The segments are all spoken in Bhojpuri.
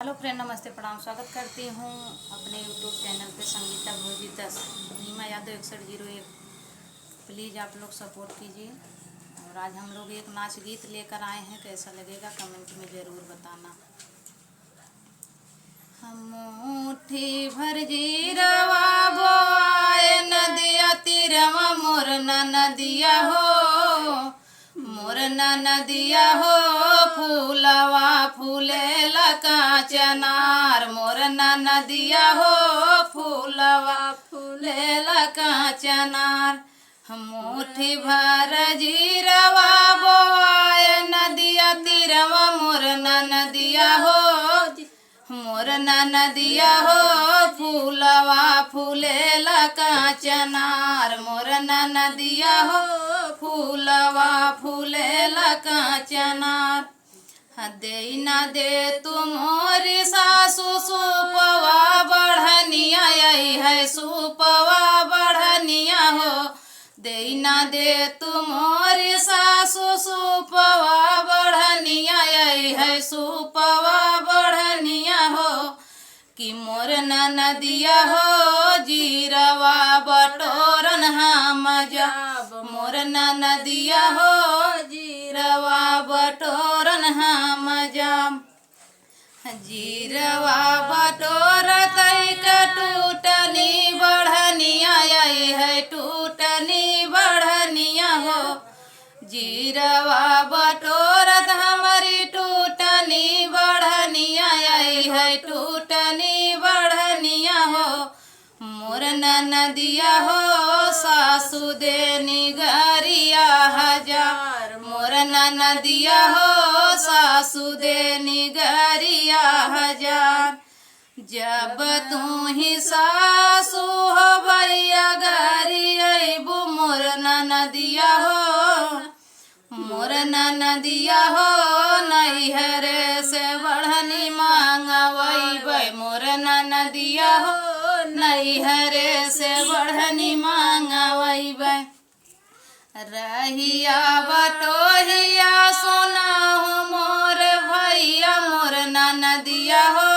हेलो फ्रेंड, नमस्ते, प्रणाम। स्वागत करती हूँ अपने यूट्यूब चैनल पे संगीता भोजी 10 नीमा यादव 6101। प्लीज़ आप लोग सपोर्ट कीजिए। और आज हम लोग एक नाच गीत लेकर आए हैं, कैसा लगेगा कमेंट में ज़रूर बताना। हम मुट्ठी भर जीरवा बोआए नदिया तीरवा मोर नदिया हो, मोर नदिया हो, फूलवा फूलेला कांचनार, मोर नदिया हो, फूलवा फूलेला कांचनार। हम मुट्ठी भर जीरवा बोआए नदिया तीरवा मोर नदिया हो, मोर नदिया हो, फूलवा फूलेला कांचनार, मोर नदिया हो, फूलवा फूलेला कांचनार। दे न दे तू मोरी सासु सुपवा बढ़निया, यही है सुपवा बढ़निया हो। दे न दे तू मोरी सासु सुपवा बढ़निया, यही है सुपवा बढ़निया हो। कि मोर नदिया हो, जीरवा बटोरन हम जाब, मोर नदिया हो, जीरवा बटोरन हम जाब। जीरवा बटोरत टूटनी बढ़निया, यही है टूटनी बढ़निया हो। जीरवा बटोरत हमारी टूटनी बढ़निया, यही है टूटनी बढ़निया हो। मोर नदिया हो, सासु देनी गरिया हजार, मोर नदिया हो, सासु देनी गरिया हजार। जब तू ही सासु हो भैया गरी अबू, मोर नदिया हो, मोर नदिया हो, नैहर से बढ़नी मांगवैबै, मोर नदिया हो, नैहर से बढ़नी मांगवैबै। रहिया बटोहिया सुनाहु मोर भैया, मोर नदिया हो,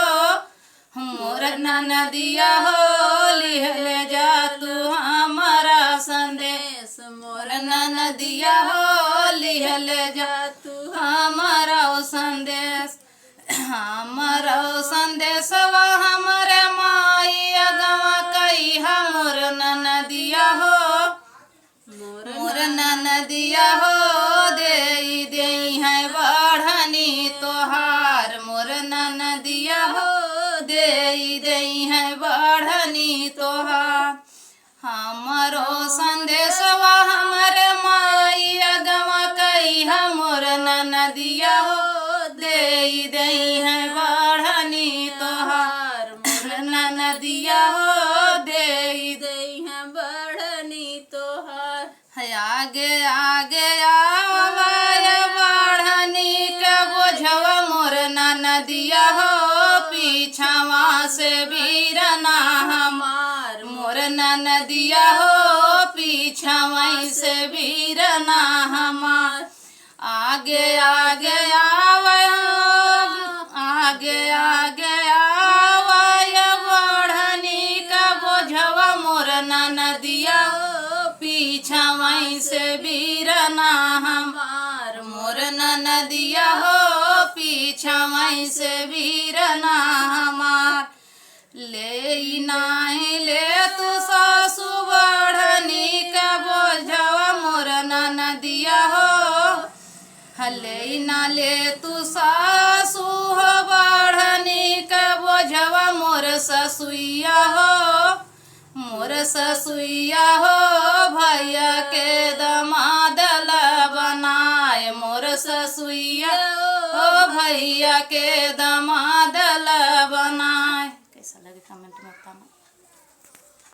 मोर नदिया हो, लिहले जा तू हमारा संदेश, मोर नदिया हो, लिहले जा तू हमारा संदेश। हमारा संदेशवा हमारे माई अगवा कही, मोर नदिया हो, मोर नदिया हो, दे दे है बढ़नी तोहार, मोर नदिया हो, दे दे है बढ़नी तोहार। हमारो संदेशवा हमारे माई अगवा कही, मोर नदिया हो, दे दे है बढ़नी तोहार, मोर नदिया हो, दे दे है बढ़नी तोहार। आगे आगे आवाय बढ़नी के बोझवा, मोर नदिया हो, पीछावा से बीरना हमार, मोर नदिया हो, पीछावा से बीरना हमार। आगे आगे आवाय, आगे आगे आवाय बढ़नी का बोझवा, मोर नदिया हो, पीछावा से बीरना हमार, मोर नदिया हो, पीछावा से बीरना हमार। ले नाही ले तू सासु बढ़नी का बोझवा, मोर नदिया हो, हले ना ले तू सासु हो बढ़नी का बोझवा, मोर ससुइया हो, मोर ससुइया हो, भैया के दमाद बनाए, मोर ससुइया हो, भैया के दमाद बनाए। कैसा लगे कमेंट में बताना।